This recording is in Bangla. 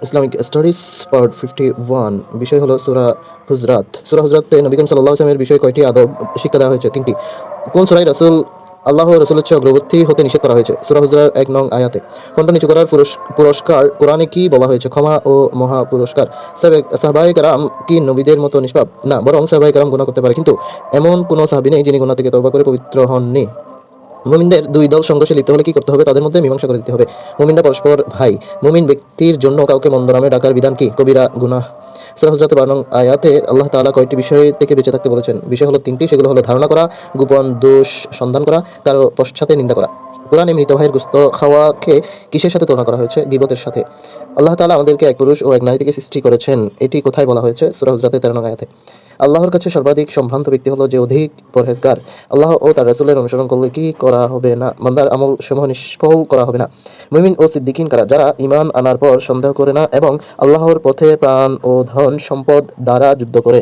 ইসলামিক স্টাডিজ পার্ট 51 বিষয় হলো সূরা হুজরাতে নবী করিম সাল্লাল্লাহু আলাইহি ওয়াসাল্লামের বিষয়ে কয়টি আদব শিক্ষা দেওয়া হয়েছে? 3টি। কোন সূরায় আল্লাহ ও রাসূলের চেয়ে অগ্রবর্তী হতে নিষেধ করা হয়েছে? সূরা হুজরার 1 নং আয়াতে। কণ্ঠ নিচু করার পুরস্কার কোরআনে কি বলা হয়েছে? ক্ষমা ও মহা পুরস্কার। সাহাবায়ে কেরাম কি নবীদের মতো নিষ্পাপ? না, বরং সাহাবায়ে কেরাম গুনাহ করতে পারে, কিন্তু এমন কোনো সাহাবী নেই যিনি গুনাহ থেকে তওবা করে পবিত্র হননি। মুমিনদের দুই দল সংঘর্ষে লিপ্ত হলে কি করতে হবে? তাদের মধ্যে মীমাংসা করে দিতে হবে। মুমিনরা পরস্পর ভাই। মুমিন ব্যক্তির জন্য কাউকে মন্দ নামে ডাকার বিধান কি? কবিরা গুনাহ। সূরা হুজরাতের 12 নং আয়াতে আল্লাহ তাআলা কয়টি বিষয় থেকে বেঁচে থাকতে বলেছেন? বিষয় হলো 3টি, সেগুলো হলো ধারণা করা, গোপন দোষ সন্ধান করা, কারো পশ্চাতে নিন্দা করা। কোরআনে মৃত ভাইয়ের গোশত খাওয়াকে কিসের সাথে তুলনা করা হয়েছে? গীবতের সাথে। আল্লাহ তাআলা আমাদেরকে এক পুরুষ ও এক নারী থেকে সৃষ্টি করেছেন, এটি কোথায় বলা হয়েছে? সূরা হুজরাতের 13 নং আয়াতে। আল্লাহর কাছে সর্বাধিক সম্ভ্রান্ত ব্যক্তি হলো যে অধিক পরহেজগার। আল্লাহ ও তার রাসূলের অনুসরণ করলে কি করা হবে না? বান্দার আমল সমূহ নিষ্ফল করা হবে না। মুমিন ও সিদ্দিকিন কারা? যারা ঈমান আনার পর সন্দেহ করে না এবং আল্লাহর পথে প্রাণ ও ধন সম্পদ দ্বারা যুদ্ধ করে।